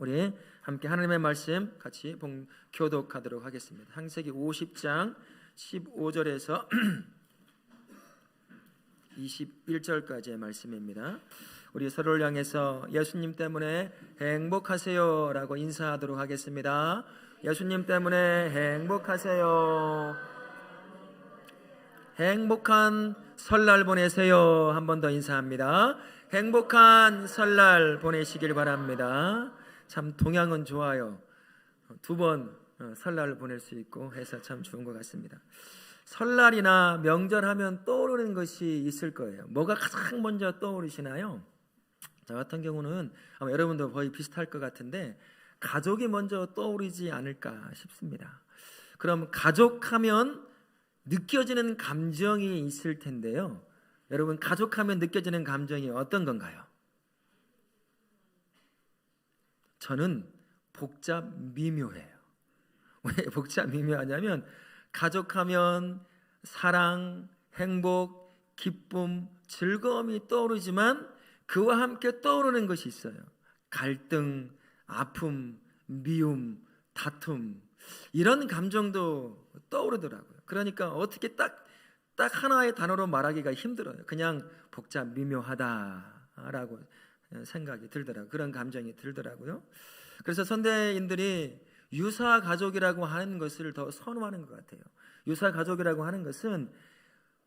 우리 함께 하나님의 말씀 같이 교독하도록 하겠습니다. 창세기 50장 15절에서 21절까지의 말씀입니다. 우리 서로를 향해서 예수님 때문에 행복하세요 라고 인사하도록 하겠습니다. 예수님 때문에 행복하세요. 행복한 설날 보내세요. 한 번 더 인사합니다. 행복한 설날 보내시길 바랍니다. 참 동양은 좋아요. 두 번 설날을 보낼 수 있고 해서 참 좋은 것 같습니다. 설날이나 명절하면 떠오르는 것이 있을 거예요. 뭐가 가장 먼저 떠오르시나요? 저 같은 경우는 아마 여러분도 거의 비슷할 것 같은데 가족이 먼저 떠오르지 않을까 싶습니다. 그럼 가족하면 느껴지는 감정이 있을 텐데요. 여러분, 가족하면 느껴지는 감정이 어떤 건가요? 저는 복잡 미묘해요. 왜 복잡 미묘하냐면 가족하면 사랑, 행복, 기쁨, 즐거움이 떠오르지만 그와 함께 떠오르는 것이 있어요. 갈등, 아픔, 미움, 다툼, 이런 감정도 떠오르더라고요. 그러니까 어떻게 딱 하나의 단어로 말하기가 힘들어요. 그냥 복잡 미묘하다라고 생각이 들더라고요. 그런 감정이 들더라고요. 그래서 선대인들이 유사 가족이라고 하는 것을 더 선호하는 것 같아요. 유사 가족이라고 하는 것은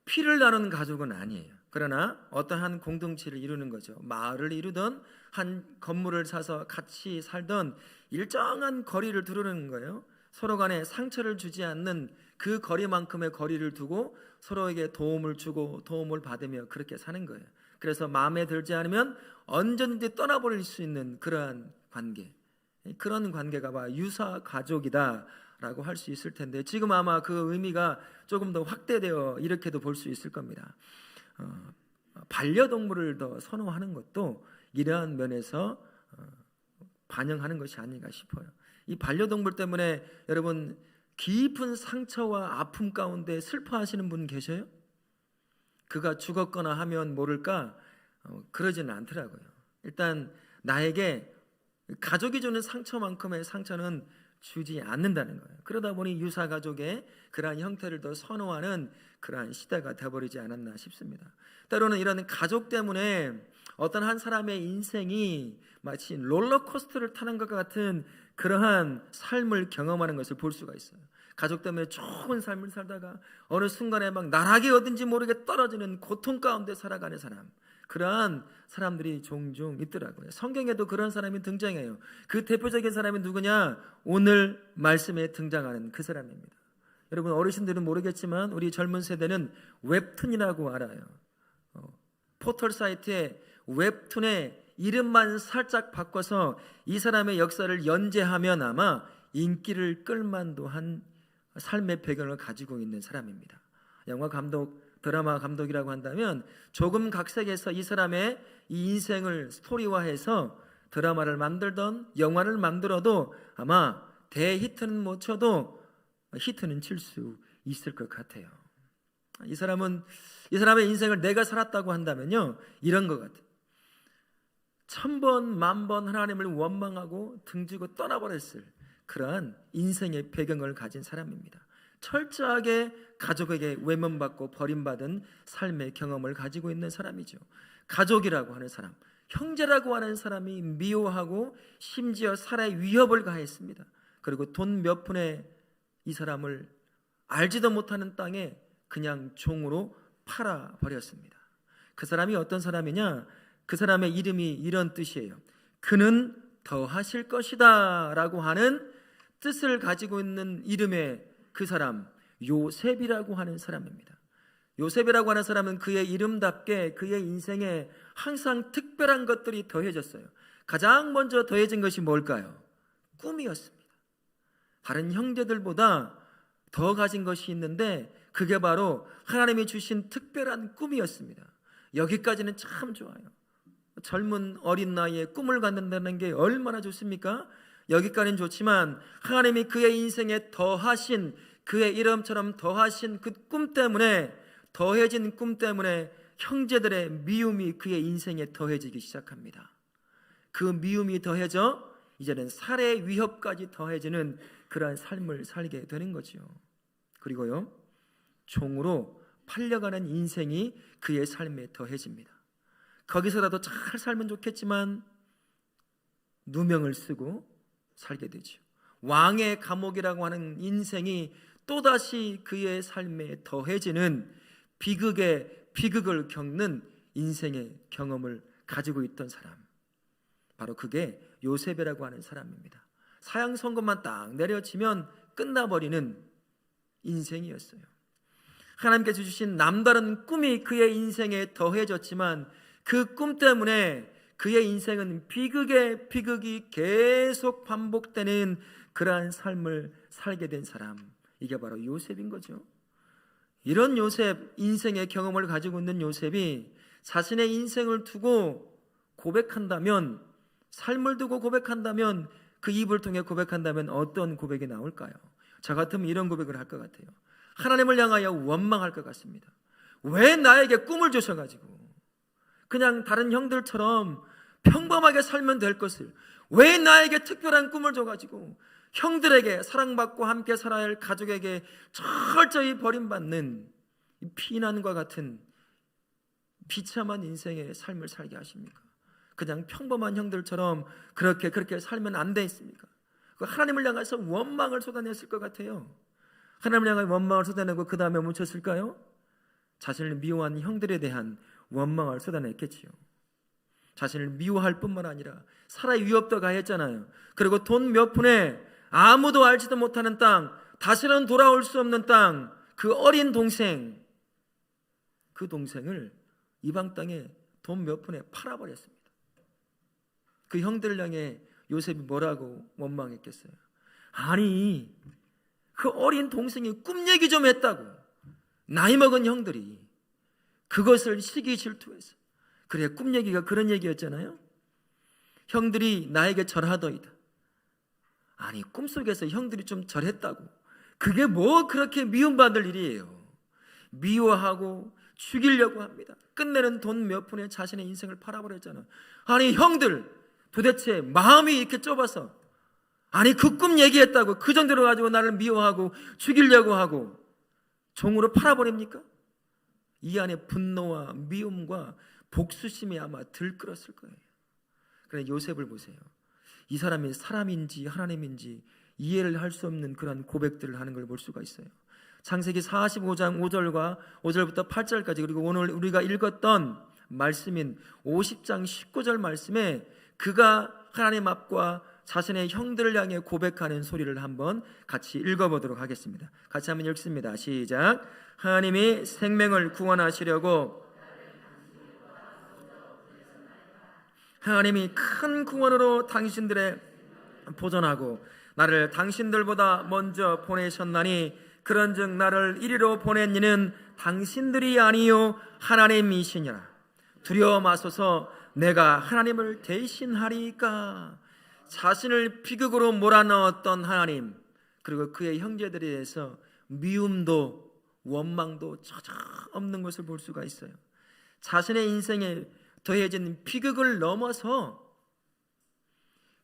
피를 나눈 가족은 아니에요. 그러나 어떠한 공동체를 이루는 거죠. 마을을 이루던 한 건물을 사서 같이 살던 일정한 거리를 두르는 거예요. 서로 간에 상처를 주지 않는 그 거리만큼의 거리를 두고 서로에게 도움을 주고 도움을 받으며 그렇게 사는 거예요. 그래서 마음에 들지 않으면 언제든지 떠나버릴 수 있는 그러한 관계, 그런 관계가 바로 유사 가족이다라고 할 수 있을 텐데 지금 아마 그 의미가 조금 더 확대되어 이렇게도 볼 수 있을 겁니다. 반려동물을 더 선호하는 것도 이러한 면에서 반영하는 것이 아닌가 싶어요. 이 반려동물 때문에 여러분 깊은 상처와 아픔 가운데 슬퍼하시는 분 계셔요? 그가 죽었거나 하면 모를까 그러지는 않더라고요. 일단 나에게 가족이 주는 상처만큼의 상처는 주지 않는다는 거예요. 그러다 보니 유사가족의 그러한 형태를 더 선호하는 그러한 시대가 되어버리지 않았나 싶습니다. 때로는 이런 가족 때문에 어떤 한 사람의 인생이 마치 롤러코스터를 타는 것 같은 그러한 삶을 경험하는 것을 볼 수가 있어요. 가족 때문에 좋은 삶을 살다가 어느 순간에 막 나락이 어딘지 모르게 떨어지는 고통 가운데 살아가는 사람, 그러한 사람들이 종종 있더라고요. 성경에도 그런 사람이 등장해요. 그 대표적인 사람이 누구냐? 오늘 말씀에 등장하는 그 사람입니다. 여러분, 어르신들은 모르겠지만 우리 젊은 세대는 웹툰이라고 알아요. 포털 사이트에 웹툰의 이름만 살짝 바꿔서 이 사람의 역사를 연재하면 아마 인기를 끌만도 한 삶의 배경을 가지고 있는 사람입니다. 영화 감독, 드라마 감독이라고 한다면 조금 각색해서 이 사람의 이 인생을 스토리화해서 드라마를 만들던 영화를 만들어도 아마 대히트는 못 쳐도 히트는 칠 수 있을 것 같아요. 이 사람의 인생을 내가 살았다고 한다면요, 이런 것 같아요. 1000번, 10,000번 하나님을 원망하고 등지고 떠나버렸을 그러한 인생의 배경을 가진 사람입니다. 철저하게 가족에게 외면받고 버림받은 삶의 경험을 가지고 있는 사람이죠. 가족이라고 하는 사람, 형제라고 하는 사람이 미워하고 심지어 살아의 위협을 가했습니다. 그리고 돈 몇 푼에 이 사람을 알지도 못하는 땅에 그냥 종으로 팔아버렸습니다. 그 사람이 어떤 사람이냐? 그 사람의 이름이 이런 뜻이에요. 그는 더하실 것이다 라고 하는 뜻을 가지고 있는 이름의 그 사람, 요셉이라고 하는 사람입니다. 요셉이라고 하는 사람은 그의 이름답게 그의 인생에 항상 특별한 것들이 더해졌어요. 가장 먼저 더해진 것이 뭘까요? 꿈이었습니다. 다른 형제들보다 더 가진 것이 있는데 그게 바로 하나님이 주신 특별한 꿈이었습니다. 여기까지는 참 좋아요. 젊은 어린 나이에 꿈을 갖는다는 게 얼마나 좋습니까? 여기까지는 좋지만 하나님이 그의 인생에 더하신, 그의 이름처럼 더하신 그 꿈 때문에, 더해진 꿈 때문에 형제들의 미움이 그의 인생에 더해지기 시작합니다. 그 미움이 더해져 이제는 살해 위협까지 더해지는 그러한 삶을 살게 되는 거죠. 그리고요, 종으로 팔려가는 인생이 그의 삶에 더해집니다. 거기서라도 잘 살면 좋겠지만 누명을 쓰고 살게 되죠. 왕의 감옥이라고 하는 인생이 또다시 그의 삶에 더해지는 비극을 겪는 인생의 경험을 가지고 있던 사람, 바로 그게 요셉이라고 하는 사람입니다. 사형 선고만 딱 내려지면 끝나버리는 인생이었어요. 하나님께서 주신 남다른 꿈이 그의 인생에 더해졌지만 그 꿈 때문에 그의 인생은 비극의 비극이 계속 반복되는 그러한 삶을 살게 된 사람, 이게 바로 요셉인 거죠. 이런 요셉, 인생의 경험을 가지고 있는 요셉이 자신의 인생을 두고 고백한다면, 삶을 두고 고백한다면, 그 입을 통해 고백한다면 어떤 고백이 나올까요? 저 같으면 이런 고백을 할 것 같아요. 하나님을 향하여 원망할 것 같습니다. 왜 나에게 꿈을 주셔가지고 그냥 다른 형들처럼 평범하게 살면 될 것을 왜 나에게 특별한 꿈을 줘가지고 형들에게 사랑받고 함께 살아야 할 가족에게 철저히 버림받는 피난과 같은 비참한 인생의 삶을 살게 하십니까? 그냥 평범한 형들처럼 그렇게 살면 안 되겠습니까? 하나님을 향해서 원망을 쏟아냈을 것 같아요. 하나님을 향해 원망을 쏟아내고 그 다음에 묻혔을까요? 자신을 미워하는 형들에 대한 원망을 쏟아냈겠지요. 자신을 미워할 뿐만 아니라 살아의 위협도 가했잖아요. 그리고 돈 몇 푼에 아무도 알지도 못하는 땅, 다시는 돌아올 수 없는 땅, 그 어린 동생, 그 동생을 이방 땅에 돈 몇 푼에 팔아버렸습니다. 그 형들을 향해 요셉이 뭐라고 원망했겠어요? 아니, 그 어린 동생이 꿈 얘기 좀 했다고 나이 먹은 형들이 그것을 시기 질투해서, 그래 꿈 얘기가 그런 얘기였잖아요. 형들이 나에게 절하더이다. 아니, 꿈속에서 형들이 좀 절했다고 그게 뭐 그렇게 미움받을 일이에요. 미워하고 죽이려고 합니다. 끝내는 돈 몇 푼에 자신의 인생을 팔아버렸잖아. 아니 형들 도대체 마음이 이렇게 좁아서, 아니 그 꿈 얘기했다고 그 정도로 가지고 나를 미워하고 죽이려고 하고 종으로 팔아버립니까? 이 안에 분노와 미움과 복수심이 아마 들끓었을 거예요. 그런데 요셉을 보세요. 이 사람이 사람인지 하나님인지 이해를 할 수 없는 그런 고백들을 하는 걸 볼 수가 있어요. 창세기 45장 5절과 5절부터 8절까지, 그리고 오늘 우리가 읽었던 말씀인 50장 19절 말씀에 그가 하나님 앞과 자신의 형들을 향해 고백하는 소리를 한번 같이 읽어보도록 하겠습니다. 같이 한번 읽습니다. 시작. 하나님이 생명을 구원하시려고 하나님이 큰 구원으로 당신들의 보존하고 나를 당신들보다 먼저 보내셨나니 그런즉 나를 이리로 보낸 이는 당신들이 아니요 하나님이시니라. 두려워 마소서. 내가 하나님을 대신하리까. 자신을 비극으로 몰아넣었던 하나님, 그리고 그의 형제들에 대해서 미움도 원망도 전혀 없는 것을 볼 수가 있어요. 자신의 인생에 더해진 비극을 넘어서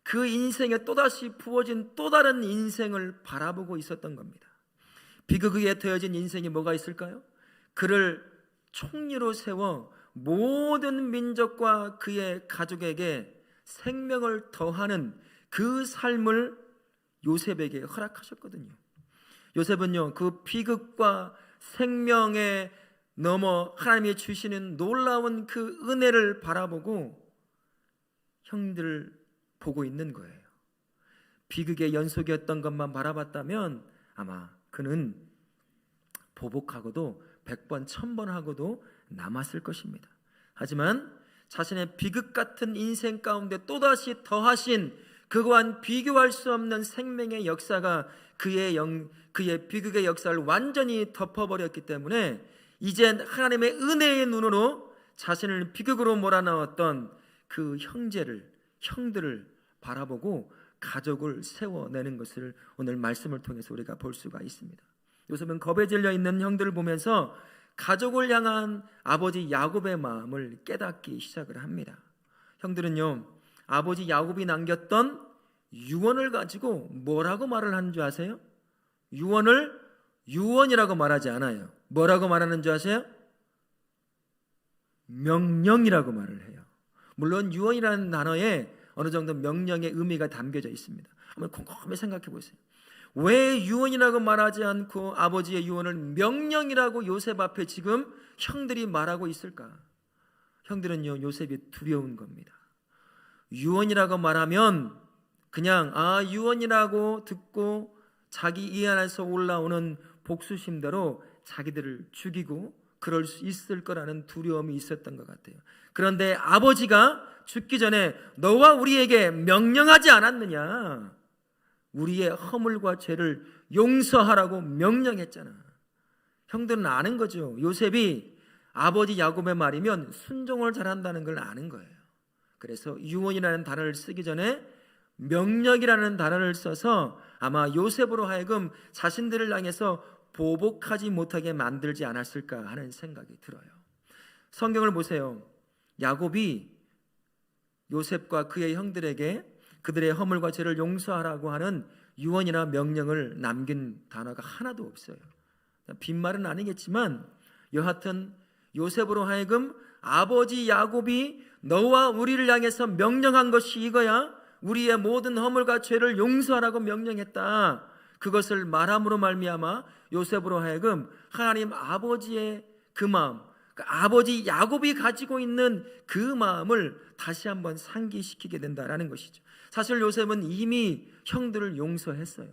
그 인생에 또다시 부어진 또 다른 인생을 바라보고 있었던 겁니다. 비극 위에 더해진 인생이 뭐가 있을까요? 그를 총리로 세워 모든 민족과 그의 가족에게 생명을 더하는 그 삶을 요셉에게 허락하셨거든요. 요셉은요, 그 비극과 생명에 넘어 하나님이 주시는 놀라운 그 은혜를 바라보고 형들을 보고 있는 거예요. 비극의 연속이었던 것만 바라봤다면 아마 그는 보복하고도 100번 1000번 하고도 남았을 것입니다. 하지만 자신의 비극 같은 인생 가운데 또다시 더하신 그와는 비교할 수 없는 생명의 역사가 그의 비극의 역사를 완전히 덮어버렸기 때문에 이젠 하나님의 은혜의 눈으로 자신을 비극으로 몰아넣었던 그 형들을 바라보고 가족을 세워내는 것을 오늘 말씀을 통해서 우리가 볼 수가 있습니다. 요셉은 겁에 질려 있는 형들을 보면서 가족을 향한 아버지 야곱의 마음을 깨닫기 시작을 합니다. 형들은요, 아버지 야곱이 남겼던 유언을 가지고 뭐라고 말을 하는 줄 아세요? 유언을 유언이라고 말하지 않아요. 뭐라고 말하는 줄 아세요? 명령이라고 말을 해요. 물론 유언이라는 단어에 어느 정도 명령의 의미가 담겨져 있습니다. 한번 곰곰이 생각해 보세요. 왜 유언이라고 말하지 않고 아버지의 유언을 명령이라고 요셉 앞에 지금 형들이 말하고 있을까? 형들은요, 요셉이 두려운 겁니다. 유언이라고 말하면 그냥 유언이라고 듣고 자기 이 안에서 올라오는 복수심대로 자기들을 죽이고 그럴 수 있을 거라는 두려움이 있었던 것 같아요. 그런데 아버지가 죽기 전에 너와 우리에게 명령하지 않았느냐? 우리의 허물과 죄를 용서하라고 명령했잖아. 형들은 아는 거죠. 요셉이 아버지 야곱의 말이면 순종을 잘한다는 걸 아는 거예요. 그래서 유언이라는 단어를 쓰기 전에 명령이라는 단어를 써서 아마 요셉으로 하여금 자신들을 향해서 보복하지 못하게 만들지 않았을까 하는 생각이 들어요. 성경을 보세요. 야곱이 요셉과 그의 형들에게 그들의 허물과 죄를 용서하라고 하는 유언이나 명령을 남긴 단어가 하나도 없어요. 빈말은 아니겠지만 여하튼 요셉으로 하여금 아버지 야곱이 너와 우리를 향해서 명령한 것이 이거야. 우리의 모든 허물과 죄를 용서하라고 명령했다. 그것을 말함으로 말미암아 요셉으로 하여금 하나님 아버지의 그 마음, 아버지 야곱이 가지고 있는 그 마음을 다시 한번 상기시키게 된다라는 것이죠. 사실 요셉은 이미 형들을 용서했어요.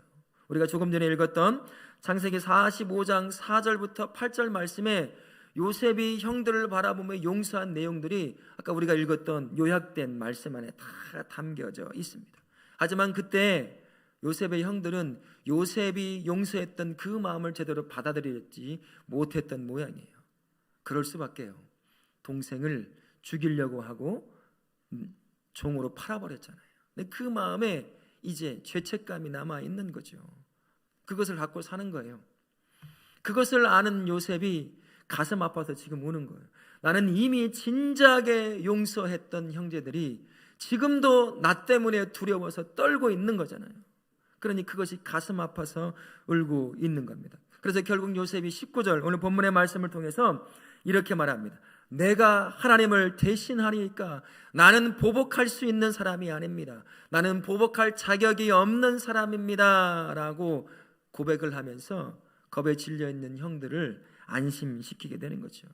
우리가 조금 전에 읽었던 창세기 45장 4절부터 8절 말씀에 요셉이 형들을 바라보며 용서한 내용들이 아까 우리가 읽었던 요약된 말씀 안에 다 담겨져 있습니다. 하지만 그때 요셉의 형들은 요셉이 용서했던 그 마음을 제대로 받아들이지 못했던 모양이에요. 그럴 수밖에요. 동생을 죽이려고 하고 종으로 팔아버렸잖아요. 근데 그 마음에 이제 죄책감이 남아있는 거죠. 그것을 갖고 사는 거예요. 그것을 아는 요셉이 가슴 아파서 지금 우는 거예요. 나는 이미 진작에 용서했던 형제들이 지금도 나 때문에 두려워서 떨고 있는 거잖아요. 그러니 그것이 가슴 아파서 울고 있는 겁니다. 그래서 결국 요셉이 19절 오늘 본문의 말씀을 통해서 이렇게 말합니다. 내가 하나님을 대신하리까 나는 보복할 수 있는 사람이 아닙니다. 나는 보복할 자격이 없는 사람입니다 라고 고백을 하면서 겁에 질려있는 형들을 안심시키게 되는 거죠.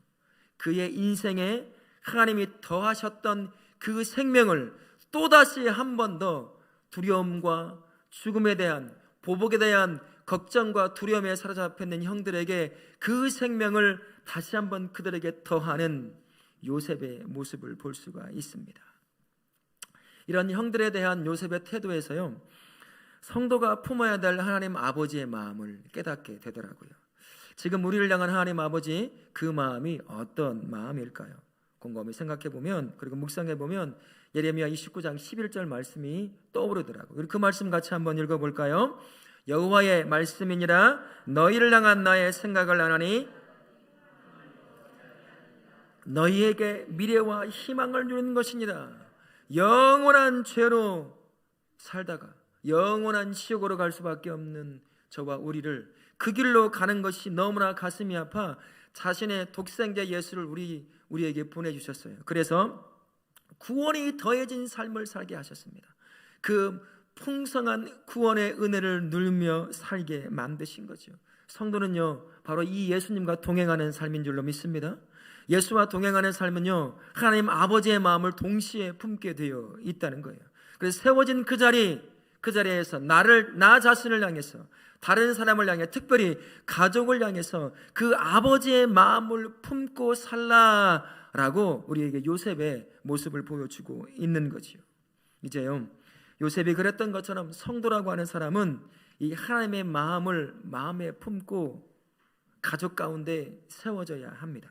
그의 인생에 하나님이 더하셨던 그 생명을 또다시 한 번 더 두려움과 죽음에 대한 보복에 대한 걱정과 두려움에 사로잡혀 있는 형들에게 그 생명을 다시 한번 그들에게 더하는 요셉의 모습을 볼 수가 있습니다. 이런 형들에 대한 요셉의 태도에서요, 성도가 품어야 될 하나님 아버지의 마음을 깨닫게 되더라고요. 지금 우리를 향한 하나님 아버지 그 마음이 어떤 마음일까요? 곰곰이 생각해보면 그리고 묵상해보면 예레미야 29장 11절 말씀이 떠오르더라고요. 그 말씀 같이 한번 읽어볼까요? 여호와의 말씀이니라 너희를 향한 나의 생각을 아나니 너희에게 미래와 희망을 주는 것이니라. 영원한 죄로 살다가 영원한 지옥으로 갈 수밖에 없는 저와 우리를 그 길로 가는 것이 너무나 가슴이 아파 자신의 독생자 예수를 우리에게 보내주셨어요. 그래서 구원이 더해진 삶을 살게 하셨습니다. 그 풍성한 구원의 은혜를 누리며 살게 만드신 거죠. 성도는요, 바로 이 예수님과 동행하는 삶인 줄로 믿습니다. 예수와 동행하는 삶은요, 하나님 아버지의 마음을 동시에 품게 되어 있다는 거예요. 그래서 세워진 그 자리에서 나 자신을 향해서 다른 사람을 향해 특별히 가족을 향해서 그 아버지의 마음을 품고 살라라고 우리에게 요셉의 모습을 보여주고 있는 거지요. 이제요, 요셉이 그랬던 것처럼 성도라고 하는 사람은 이 하나님의 마음을 마음에 품고 가족 가운데 세워져야 합니다.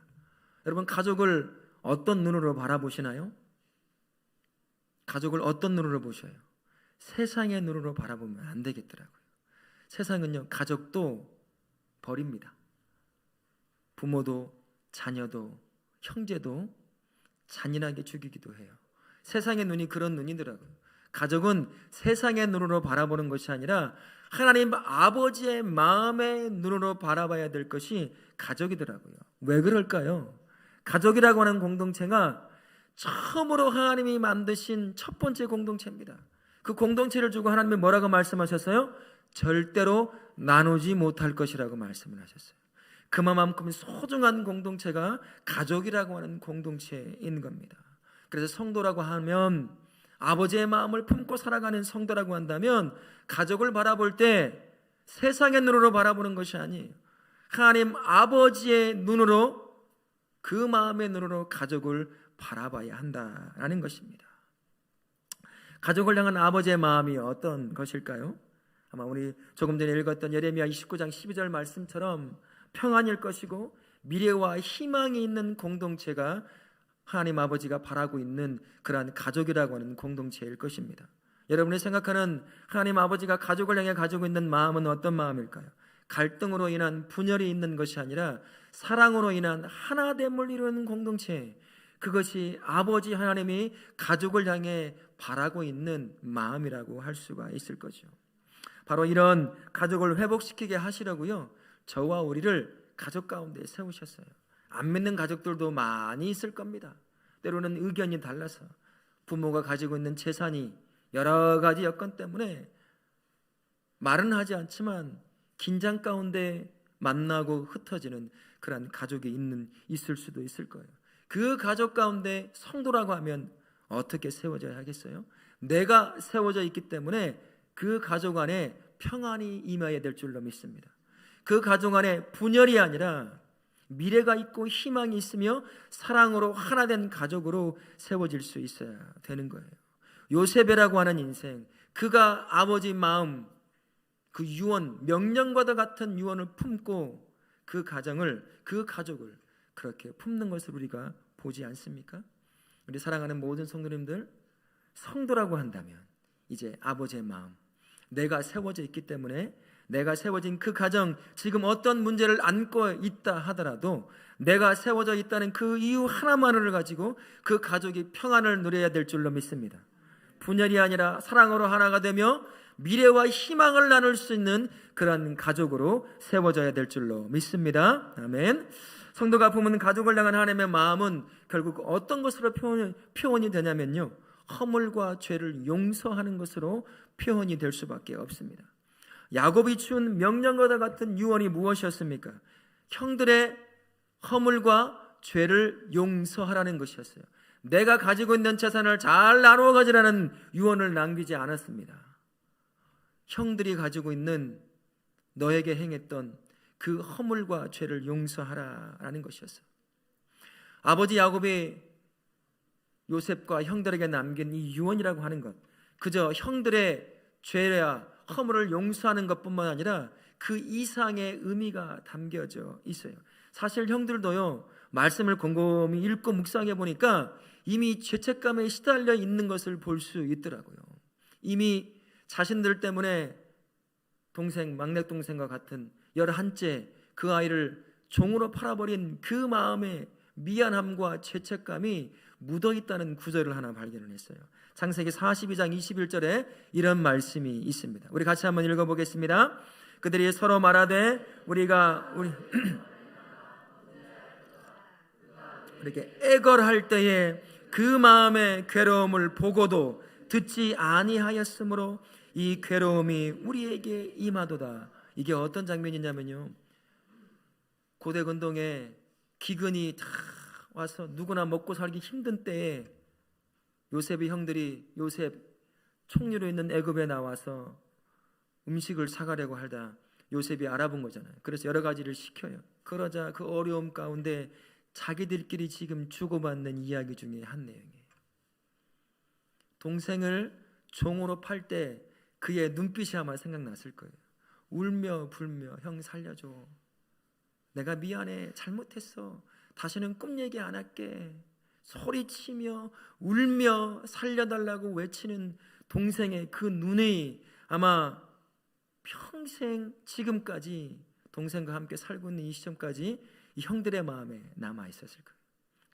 여러분, 가족을 어떤 눈으로 바라보시나요? 가족을 어떤 눈으로 보셔요? 세상의 눈으로 바라보면 안 되겠더라고요. 세상은요, 가족도 버립니다. 부모도 자녀도 형제도 잔인하게 죽이기도 해요. 세상의 눈이 그런 눈이더라고요. 가족은 세상의 눈으로 바라보는 것이 아니라 하나님 아버지의 마음의 눈으로 바라봐야 될 것이 가족이더라고요. 왜 그럴까요? 가족이라고 하는 공동체가 처음으로 하나님이 만드신 첫 번째 공동체입니다. 그 공동체를 두고 하나님이 뭐라고 말씀하셨어요? 절대로 나누지 못할 것이라고 말씀을 하셨어요. 그만큼 소중한 공동체가 가족이라고 하는 공동체인 겁니다. 그래서 성도라고 하면, 아버지의 마음을 품고 살아가는 성도라고 한다면, 가족을 바라볼 때 세상의 눈으로 바라보는 것이 아니에요. 하나님 아버지의 눈으로, 그 마음의 눈으로 가족을 바라봐야 한다라는 것입니다. 가족을 향한 아버지의 마음이 어떤 것일까요? 아마 우리 조금 전에 읽었던 예레미야 29장 12절 말씀처럼 평안일 것이고 미래와 희망이 있는 공동체가 하나님 아버지가 바라고 있는 그러한 가족이라고 하는 공동체일 것입니다. 여러분이 생각하는 하나님 아버지가 가족을 향해 가지고 있는 마음은 어떤 마음일까요? 갈등으로 인한 분열이 있는 것이 아니라 사랑으로 인한 하나됨을 이루는 공동체, 그것이 아버지 하나님이 가족을 향해 바라고 있는 마음이라고 할 수가 있을 거죠. 바로 이런 가족을 회복시키게 하시려고요, 저와 우리를 가족 가운데 세우셨어요. 안 믿는 가족들도 많이 있을 겁니다. 때로는 의견이 달라서, 부모가 가지고 있는 재산이 여러 가지 여건 때문에 말은 하지 않지만 긴장 가운데 만나고 흩어지는 그런 가족이 있을 수도 있을 거예요. 그 가족 가운데 성도라고 하면 어떻게 세워져야 하겠어요? 내가 세워져 있기 때문에 그 가족 안에 평안이 임해야 될 줄로 믿습니다. 그 가족 안에 분열이 아니라 미래가 있고 희망이 있으며 사랑으로 하나 된 가족으로 세워질 수 있어야 되는 거예요. 요셉이라고 하는 인생, 그가 아버지 마음, 그 유언, 명령과도 같은 유언을 품고 그 가정을, 그 가족을 그렇게 품는 것을 우리가 보지 않습니까? 우리 사랑하는 모든 성도님들, 성도라고 한다면 이제 아버지의 마음, 내가 세워져 있기 때문에 내가 세워진 그 가정, 지금 어떤 문제를 안고 있다 하더라도 내가 세워져 있다는 그 이유 하나만을 가지고 그 가족이 평안을 누려야 될 줄로 믿습니다. 분열이 아니라 사랑으로 하나가 되며 미래와 희망을 나눌 수 있는 그런 가족으로 세워져야 될 줄로 믿습니다. 아멘. 성도가 품은 가족을 향한 하나님의 마음은 결국 어떤 것으로 표현이 되냐면요, 허물과 죄를 용서하는 것으로 표현이 될 수밖에 없습니다. 야곱이 준 명령과 같은 유언이 무엇이었습니까? 형들의 허물과 죄를 용서하라는 것이었어요. 내가 가지고 있는 재산을 잘 나누어 가지라는 유언을 남기지 않았습니다. 형들이 가지고 있는, 너에게 행했던 그 허물과 죄를 용서하라라는 것이었어요. 아버지 야곱이 요셉과 형들에게 남긴 이 유언이라고 하는 것, 그저 형들의 죄야 허물을 용서하는 것뿐만 아니라 그 이상의 의미가 담겨져 있어요. 사실 형들도요, 말씀을 곰곰이 읽고 묵상해 보니까 이미 죄책감에 시달려 있는 것을 볼 수 있더라고요. 이미 자신들 때문에 동생, 막내 동생과 같은 11째 그 아이를 종으로 팔아버린 그 마음의 미안함과 죄책감이 묻어있다는 구절을 하나 발견을 했어요. 창세기 42장 21절에 이런 말씀이 있습니다. 우리 같이 한번 읽어보겠습니다. 그들이 서로 말하되 우리가 이렇게 애걸할 때에 그 마음의 괴로움을 보고도 듣지 아니하였으므로 이 괴로움이 우리에게 임하도다. 이게 어떤 장면이냐면요, 고대 근동에 기근이 다 와서 누구나 먹고 살기 힘든 때에 요셉의 형들이 요셉 총리로 있는 애굽에 나와서 음식을 사가려고 하다 요셉이 알아본 거잖아요. 그래서 여러 가지를 시켜요. 그러자 그 어려움 가운데 자기들끼리 지금 주고받는 이야기 중에 한 내용이에요. 동생을 종으로 팔 때 그의 눈빛이 아마 생각났을 거예요. 울며 불며, 형 살려줘, 내가 미안해, 잘못했어, 다시는 꿈 얘기 안 할게, 소리치며 울며 살려달라고 외치는 동생의 그 눈이 아마 평생, 지금까지 동생과 함께 살고 있는 이 시점까지 이 형들의 마음에 남아 있었을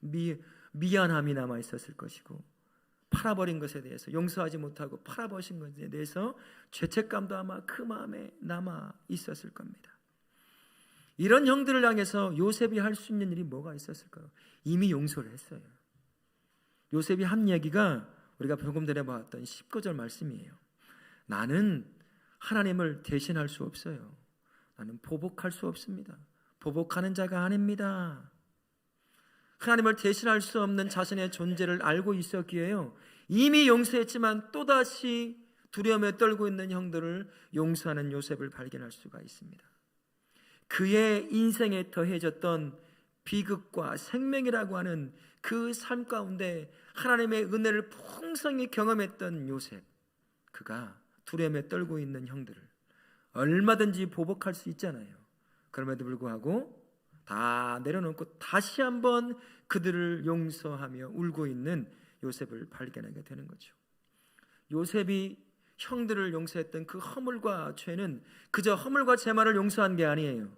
거예요. 미안함이 남아 있었을 것이고 팔아버린 것에 대해서, 용서하지 못하고 팔아버린 것에 대해서 죄책감도 아마 그 마음에 남아 있었을 겁니다. 이런 형들을 향해서 요셉이 할 수 있는 일이 뭐가 있었을까요? 이미 용서를 했어요. 요셉이 한 얘기가 우리가 조금 전에 봤던 19절 말씀이에요. 나는 하나님을 대신할 수 없어요. 나는 보복할 수 없습니다. 보복하는 자가 아닙니다. 하나님을 대신할 수 없는 자신의 존재를 알고 있었기에요, 이미 용서했지만 또다시 두려움에 떨고 있는 형들을 용서하는 요셉을 발견할 수가 있습니다. 그의 인생에 더해졌던 비극과 생명이라고 하는 그 삶 가운데 하나님의 은혜를 풍성히 경험했던 요셉, 그가 두려움에 떨고 있는 형들을 얼마든지 보복할 수 있잖아요. 그럼에도 불구하고 다 내려놓고 다시 한번 그들을 용서하며 울고 있는 요셉을 발견하게 되는 거죠. 요셉이 형들을 용서했던 그 허물과 죄는 그저 허물과 죄만을 용서한 게 아니에요.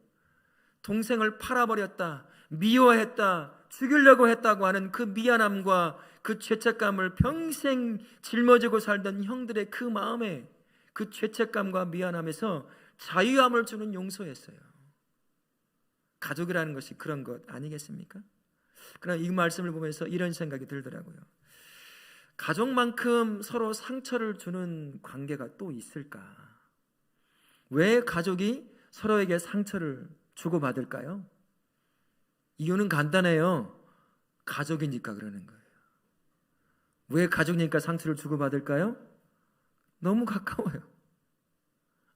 동생을 팔아버렸다, 미워했다, 죽이려고 했다고 하는 그 미안함과 그 죄책감을 평생 짊어지고 살던 형들의 그 마음에, 그 죄책감과 미안함에서 자유함을 주는 용서였어요. 가족이라는 것이 그런 것 아니겠습니까? 그러나 이 말씀을 보면서 이런 생각이 들더라고요. 가족만큼 서로 상처를 주는 관계가 또 있을까? 왜 가족이 서로에게 상처를 주고받을까요? 이유는 간단해요. 가족이니까 그러는 거예요. 왜 가족이니까 상처를 주고받을까요? 너무 가까워요.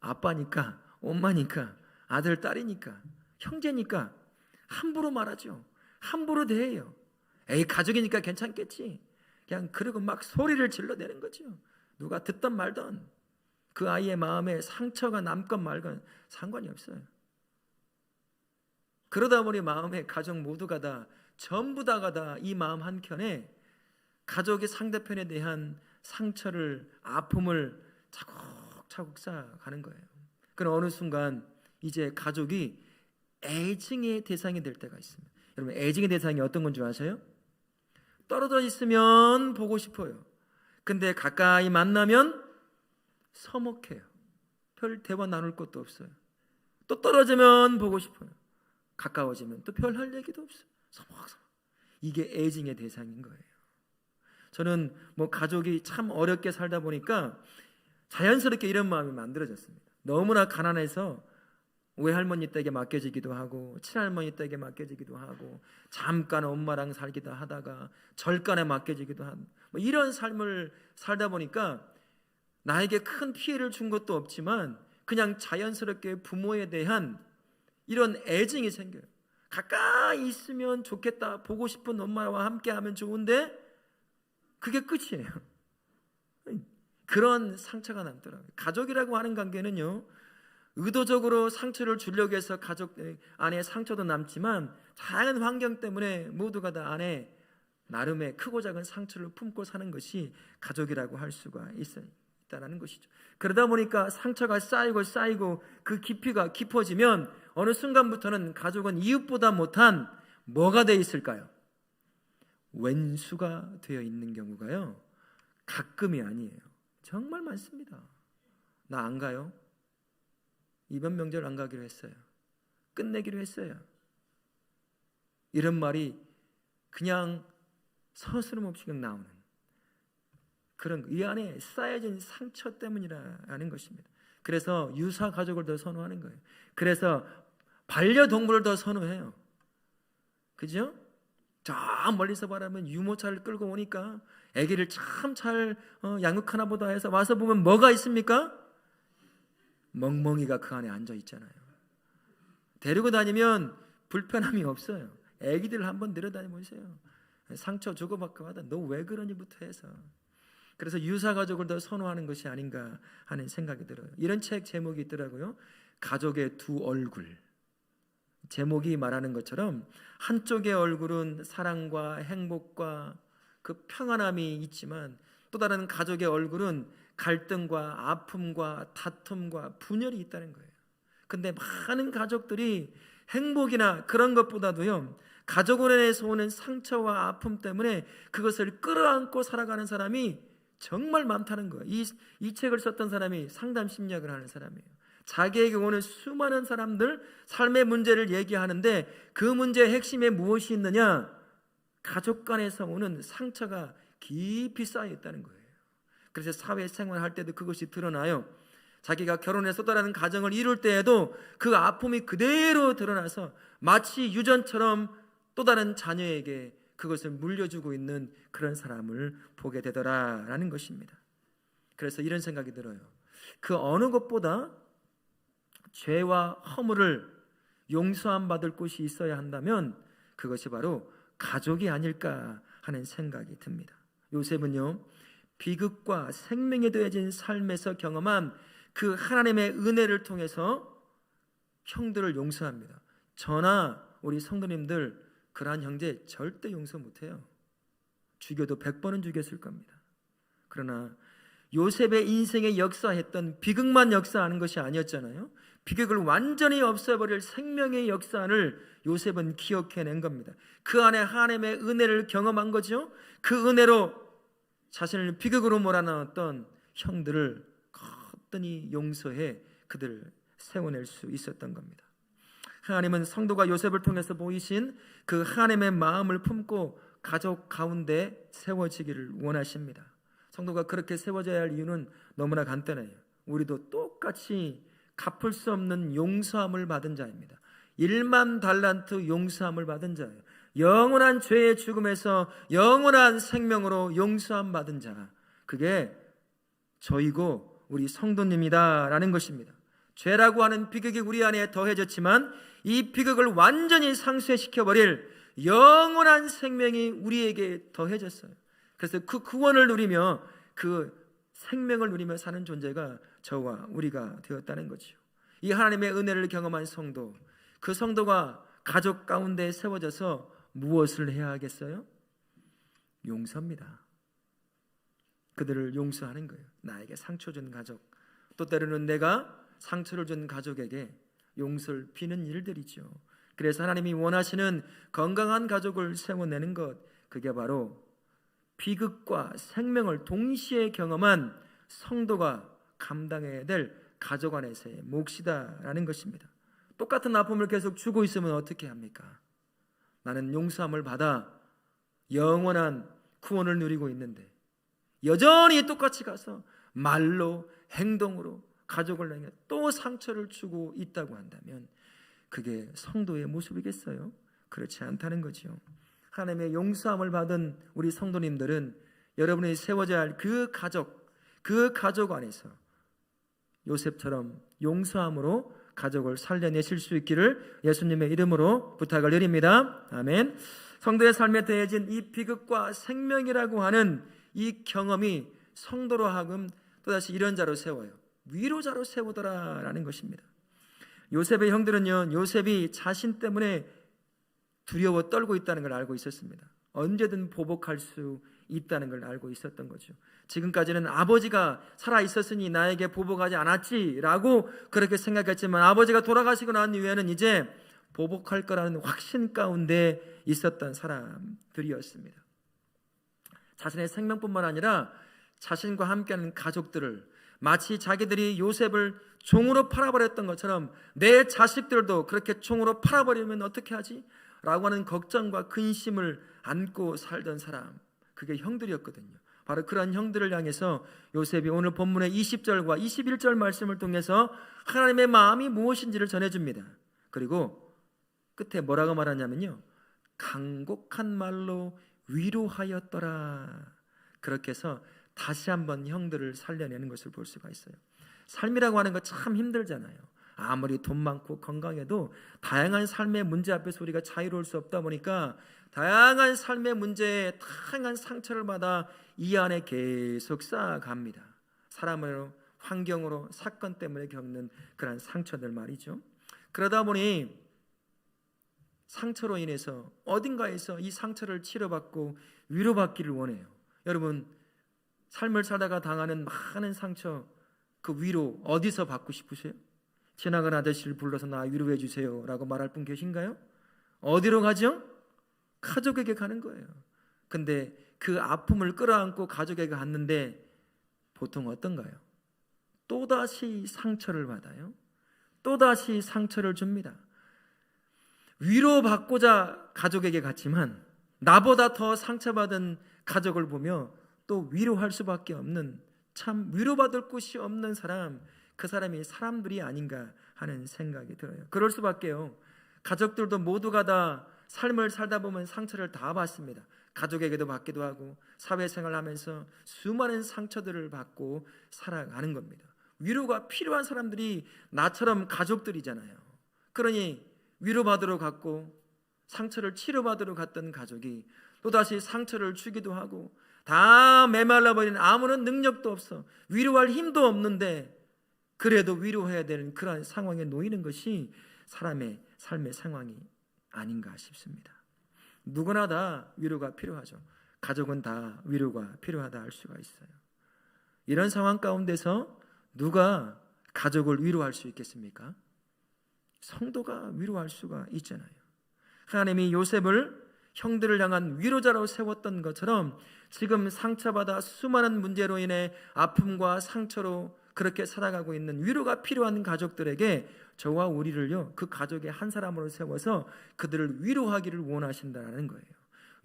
아빠니까, 엄마니까, 아들, 딸이니까, 형제니까 함부로 말하죠. 함부로 대해요. 에이, 가족이니까 괜찮겠지. 그냥 그러고 막 소리를 질러대는 거죠. 누가 듣던 말던 그 아이의 마음에 상처가 남건 말건 상관이 없어요. 그러다 보니 마음에 가족 모두가 다, 전부 다가 다 이 마음 한켠에 가족의 상대편에 대한 상처를, 아픔을 차곡차곡 쌓아가는 거예요. 그럼 어느 순간 이제 가족이 애증의 대상이 될 때가 있습니다. 여러분, 애증의 대상이 어떤 건 줄 아세요? 떨어져 있으면 보고 싶어요. 근데 가까이 만나면 서먹해요. 별 대화 나눌 것도 없어요. 또 떨어지면 보고 싶어요. 가까워지면 또 별 할 얘기도 없어요. 서먹서먹. 이게 애증의 대상인 거예요. 저는 가족이 참 어렵게 살다 보니까 자연스럽게 이런 마음이 만들어졌습니다. 너무나 가난해서 외할머니 댁에 맡겨지기도 하고 친할머니 댁에 맡겨지기도 하고 잠깐 엄마랑 살기도 하다가 절간에 맡겨지기도 한 이런 삶을 살다 보니까 나에게 큰 피해를 준 것도 없지만 그냥 자연스럽게 부모에 대한 이런 애증이 생겨요. 가까이 있으면 좋겠다, 보고 싶은 엄마와 함께하면 좋은데 그게 끝이에요. 그런 상처가 남더라고요. 가족이라고 하는 관계는요, 의도적으로 상처를 주려고 해서 가족 안에 상처도 남지만 다양한 환경 때문에 모두가 다 안에 나름의 크고 작은 상처를 품고 사는 것이 가족이라고 할 수가 있다는 것이죠. 그러다 보니까 상처가 쌓이고 그 깊이가 깊어지면 어느 순간부터는 가족은 이웃보다 못한 뭐가 되어 있을까요? 왼수가 되어 있는 경우가요, 가끔이 아니에요. 정말 많습니다. 나 안 가요? 이번 명절 안 가기로 했어요. 끝내기로 했어요. 이런 말이 그냥 서스럼없이 나오는 그런, 이 안에 쌓여진 상처 때문이라는 것입니다. 그래서 유사 가족을 더 선호하는 거예요. 그래서 반려동물을 더 선호해요. 그죠? 저 멀리서 바라보면 유모차를 끌고 오니까 아기를 참 잘 양육하나 보다 해서 와서 보면 뭐가 있습니까? 멍멍이가 그 안에 앉아 있잖아요. 데리고 다니면 불편함이 없어요. 아기들 한번 데려다니 보세요. 상처 주고받고 하다 너 왜 그러니부터 해서. 그래서 유사가족을 더 선호하는 것이 아닌가 하는 생각이 들어요. 이런 책 제목이 있더라고요. 가족의 두 얼굴. 제목이 말하는 것처럼 한쪽의 얼굴은 사랑과 행복과 그 평안함이 있지만 또 다른 가족의 얼굴은 갈등과 아픔과 다툼과 분열이 있다는 거예요. 근데 많은 가족들이 행복이나 그런 것보다도요, 가족원에서 오는 상처와 아픔 때문에 그것을 끌어안고 살아가는 사람이 정말 많다는 거예요. 이 책을 썼던 사람이 상담 심리학을 하는 사람이에요. 자기에게 오는 수많은 사람들 삶의 문제를 얘기하는데 그 문제의 핵심에 무엇이 있느냐? 가족 간에서 오는 상처가 깊이 쌓여 있다는 거예요. 그래서 사회생활할 때도 그것이 드러나요. 자기가 결혼해서 또 다른 가정을 이룰 때에도 그 아픔이 그대로 드러나서 마치 유전처럼 또 다른 자녀에게 그것을 물려주고 있는 그런 사람을 보게 되더라라는 것입니다. 그래서 이런 생각이 들어요. 그 어느 것보다 죄와 허물을 용서함 받을 곳이 있어야 한다면 그것이 바로 가족이 아닐까 하는 생각이 듭니다. 요셉은요, 비극과 생명에 더해진 삶에서 경험한 그 하나님의 은혜를 통해서 형들을 용서합니다. 저나 우리 성도님들 그러한 형제 절대 용서 못해요. 죽여도 100번은 죽였을 겁니다. 그러나 요셉의 인생에 역사했던 비극만 역사하는 것이 아니었잖아요. 비극을 완전히 없애버릴 생명의 역사를 요셉은 기억해낸 겁니다. 그 안에 하나님의 은혜를 경험한 거죠. 그 은혜로 자신을 비극으로 몰아넣었던 형들을 거뜬히 용서해 그들을 세워낼 수 있었던 겁니다. 하나님은 성도가 요셉을 통해서 보이신 그 하나님의 마음을 품고 가족 가운데 세워지기를 원하십니다. 성도가 그렇게 세워져야 할 이유는 너무나 간단해요. 우리도 똑같이 갚을 수 없는 용서함을 받은 자입니다. 1만 달란트 용서함을 받은 자예요. 영원한 죄의 죽음에서 영원한 생명으로 용서함 받은 자, 그게 저이고 우리 성도님이다라는 것입니다. 죄라고 하는 비극이 우리 안에 더해졌지만 이 비극을 완전히 상쇄시켜버릴 영원한 생명이 우리에게 더해졌어요. 그래서 그 구원을 누리며 그 생명을 누리며 사는 존재가 저와 우리가 되었다는 거죠. 이 하나님의 은혜를 경험한 성도, 그 성도가 가족 가운데 세워져서 무엇을 해야 하겠어요? 용서입니다. 그들을 용서하는 거예요. 나에게 상처 준 가족, 또 때로는 내가 상처를 준 가족에게 용서를 비는 일들이죠. 그래서 하나님이 원하시는 건강한 가족을 세워내는 것, 그게 바로 비극과 생명을 동시에 경험한 성도가 감당해야 될 가족 안에서의 몫이다라는 것입니다. 똑같은 아픔을 계속 주고 있으면 어떻게 합니까? 나는 용서함을 받아 영원한 구원을 누리고 있는데 여전히 똑같이 가서 말로 행동으로 가족을 향해 또 상처를 주고 있다고 한다면 그게 성도의 모습이겠어요? 그렇지 않다는 거죠. 하나님의 용서함을 받은 우리 성도님들은 여러분이 세워져야 할 그 가족 안에서 요셉처럼 용서함으로 가족을 살려내실 수 있기를 예수님의 이름으로 부탁을 드립니다. 아멘. 성도의 삶에 더해진 이 비극과 생명이라고 하는 이 경험이 성도로 하여금 또다시 이런 자로 세워요. 위로자로 세우더라라는 것입니다. 요셉의 형들은요, 요셉이 자신 때문에 두려워 떨고 있다는 걸 알고 있었습니다. 언제든 보복할 수 있다는 걸 알고 있었던 거죠. 지금까지는 아버지가 살아있었으니 나에게 보복하지 않았지라고 그렇게 생각했지만 아버지가 돌아가시고 난 이후에는 이제 보복할 거라는 확신 가운데 있었던 사람들이었습니다. 자신의 생명뿐만 아니라 자신과 함께하는 가족들을 마치 자기들이 요셉을 종으로 팔아버렸던 것처럼 내 자식들도 그렇게 종으로 팔아버리면 어떻게 하지? 라고 하는 걱정과 근심을 안고 살던 사람, 그게 형들이었거든요. 바로 그런 형들을 향해서 요셉이 오늘 본문의 20절과 21절 말씀을 통해서 하나님의 마음이 무엇인지를 전해줍니다. 그리고 끝에 뭐라고 말하냐면요, 간곡한 말로 위로하였더라. 그렇게 해서 다시 한번 형들을 살려내는 것을 볼 수가 있어요. 삶이라고 하는 거 참 힘들잖아요. 아무리 돈 많고 건강해도 다양한 삶의 문제 앞에서 우리가 자유로울 수 없다 보니까 다양한 삶의 문제에 다양한 상처를 받아 이 안에 계속 쌓아갑니다. 사람으로, 환경으로, 사건 때문에 겪는 그런 상처들 말이죠. 그러다 보니 상처로 인해서 어딘가에서 이 상처를 치료받고 위로받기를 원해요. 여러분, 삶을 살다가 당하는 많은 상처, 그 위로 어디서 받고 싶으세요? 지나간 아저씨를 불러서 나 위로해 주세요 라고 말할 분 계신가요? 어디로 가죠? 가족에게 가는 거예요. 근데 그 아픔을 끌어안고 가족에게 갔는데 보통 어떤가요? 또다시 상처를 받아요. 또다시 상처를 줍니다. 위로받고자 가족에게 갔지만 나보다 더 상처받은 가족을 보며 또 위로할 수밖에 없는, 참 위로받을 곳이 없는 사람, 그 사람이 사람들이 아닌가 하는 생각이 들어요. 그럴 수밖에요. 가족들도 모두가 다 삶을 살다 보면 상처를 다 받습니다. 가족에게도 받기도 하고 사회생활을 하면서 수많은 상처들을 받고 살아가는 겁니다. 위로가 필요한 사람들이 나처럼 가족들이잖아요. 그러니 위로받으러 갔고 상처를 치료받으러 갔던 가족이 또다시 상처를 주기도 하고 다 메말라버린 아무런 능력도 없어 위로할 힘도 없는데 그래도 위로해야 되는 그러한 상황에 놓이는 것이 사람의 삶의 상황이 아닌가 싶습니다. 누구나 다 위로가 필요하죠. 가족은 다 위로가 필요하다 할 수가 있어요. 이런 상황 가운데서 누가 가족을 위로할 수 있겠습니까? 성도가 위로할 수가 있잖아요. 하나님이 요셉을 형들을 향한 위로자로 세웠던 것처럼 지금 상처받아 수많은 문제로 인해 아픔과 상처로 그렇게 살아가고 있는 위로가 필요한 가족들에게 저와 우리를요, 그 가족의 한 사람으로 세워서 그들을 위로하기를 원하신다는 거예요.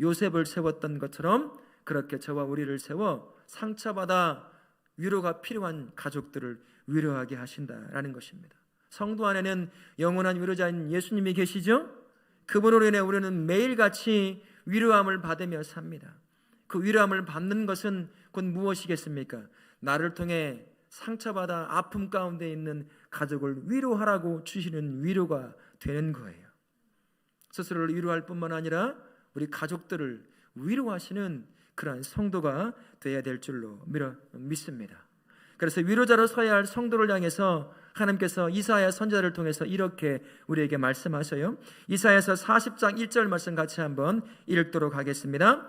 요셉을 세웠던 것처럼 그렇게 저와 우리를 세워 상처받아 위로가 필요한 가족들을 위로하게 하신다라는 것입니다. 성도 안에는 영원한 위로자인 예수님이 계시죠? 그분으로 인해 우리는 매일같이 위로함을 받으며 삽니다. 그 위로함을 받는 것은 곧 무엇이겠습니까? 나를 통해 상처받아 아픔 가운데 있는 가족을 위로하라고 주시는 위로가 되는 거예요. 스스로를 위로할 뿐만 아니라 우리 가족들을 위로하시는 그러한 성도가 되어야 될 줄로 믿습니다. 그래서 위로자로 서야 할 성도를 향해서 하나님께서 이사야 선지자를 통해서 이렇게 우리에게 말씀하셔요. 이사야서 40장 1절 말씀 같이 한번 읽도록 하겠습니다.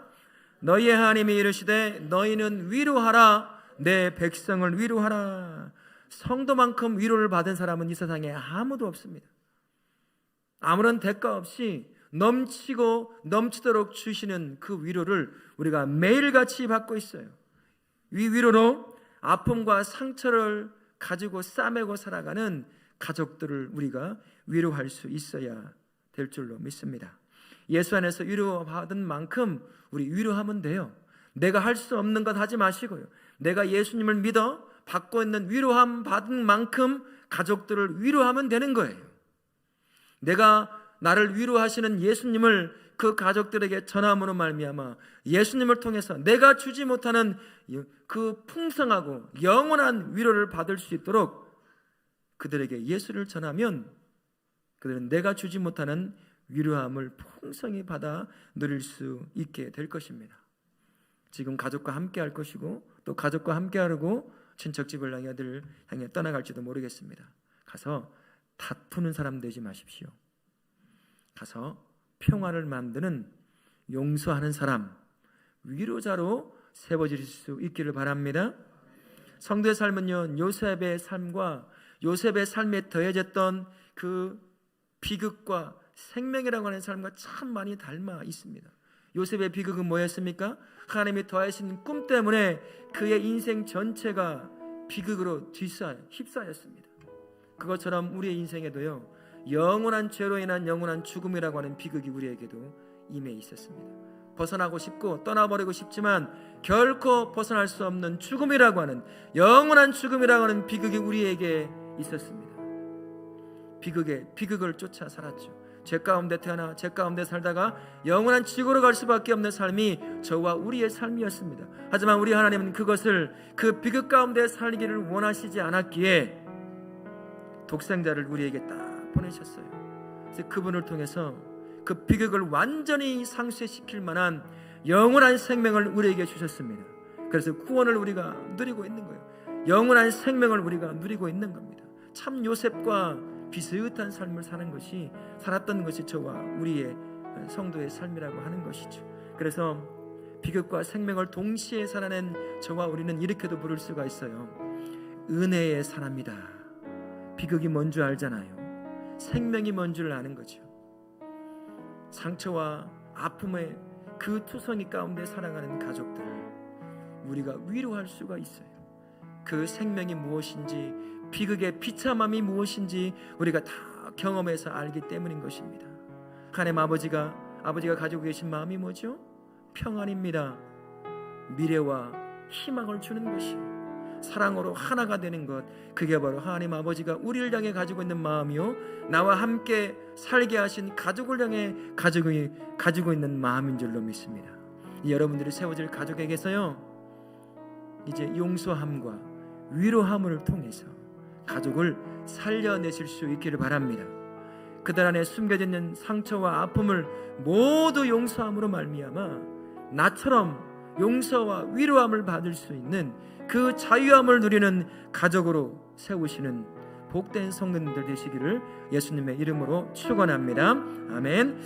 너희의 하나님이 이르시되 너희는 위로하라, 내 백성을 위로하라. 성도만큼 위로를 받은 사람은 이 세상에 아무도 없습니다. 아무런 대가 없이 넘치고 넘치도록 주시는 그 위로를 우리가 매일같이 받고 있어요. 이 위로로 아픔과 상처를 가지고 싸매고 살아가는 가족들을 우리가 위로할 수 있어야 될 줄로 믿습니다. 예수 안에서 위로받은 만큼 우리 위로하면 돼요. 내가 할 수 없는 것 하지 마시고요. 내가 예수님을 믿어 받고 있는 위로함 받은 만큼 가족들을 위로하면 되는 거예요. 내가 나를 위로하시는 예수님을 그 가족들에게 전함으로 말미암아 예수님을 통해서 내가 주지 못하는 그 풍성하고 영원한 위로를 받을 수 있도록 그들에게 예수를 전하면 그들은 내가 주지 못하는 위로함을 풍성히 받아 누릴 수 있게 될 것입니다. 지금 가족과 함께 할 것이고 또 가족과 함께 하려고 친척집을 향해 아들 향해 떠나갈지도 모르겠습니다. 가서 다투는 사람 되지 마십시오. 가서 평화를 만드는 용서하는 사람, 위로자로 세워질 수 있기를 바랍니다. 성도의 삶은요, 요셉의 삶과 요셉의 삶에 더해졌던 그 비극과 생명이라고 하는 삶과 참 많이 닮아 있습니다. 요셉의 비극은 뭐였습니까? 하나님이 더하신 꿈 때문에 그의 인생 전체가 비극으로 휩싸였습니다. 그것처럼 우리의 인생에도요, 영원한 죄로 인한 영원한 죽음이라고 하는 비극이 우리에게도 임해 있었습니다. 벗어나고 싶고 떠나버리고 싶지만 결코 벗어날 수 없는 죽음이라고 하는 영원한 죽음이라고 하는 비극이 우리에게 있었습니다. 비극을 쫓아 살았죠. 죄 가운데 태어나 죄 가운데 살다가 영원한 지구로 갈 수밖에 없는 삶이 저와 우리의 삶이었습니다. 하지만 우리 하나님은 그것을 그 비극 가운데 살기를 원하시지 않았기에 독생자를 우리에게 딱 보내셨어요. 그래서 그분을 통해서 그 비극을 완전히 상쇄시킬 만한 영원한 생명을 우리에게 주셨습니다. 그래서 구원을 우리가 누리고 있는 거예요. 영원한 생명을 우리가 누리고 있는 겁니다. 참 요셉과 비슷한 삶을 살았던 것이 저와 우리의 성도의 삶이라고 하는 것이죠. 그래서 비극과 생명을 동시에 살아낸 저와 우리는 이렇게도 부를 수가 있어요. 은혜의 사람이다. 비극이 뭔 줄 알잖아요. 생명이 뭔 줄 아는 거죠. 상처와 아픔의 그 투성이 가운데 살아가는 가족들을 우리가 위로할 수가 있어요. 그 생명이 무엇인지, 비극의 비참함이 무엇인지 우리가 다 경험해서 알기 때문인 것입니다. 하나님 아버지가 가지고 계신 마음이 뭐죠? 평안입니다. 미래와 희망을 주는 것이에요. 사랑으로 하나가 되는 것, 그게 바로 하나님 아버지가 우리를 향해 가지고 있는 마음이요, 나와 함께 살게 하신 가족을 향해 가지고 있는 마음인 줄로 믿습니다. 여러분들이 세워질 가족에게서요, 이제 용서함과 위로함을 통해서 가족을 살려내실 수 있기를 바랍니다. 그들 안에 숨겨져 있는 상처와 아픔을 모두 용서함으로 말미암아 나처럼 용서와 위로함을 받을 수 있는 그 자유함을 누리는 가족으로 세우시는 복된 성도님들 되시기를 예수님의 이름으로 축원합니다. 아멘.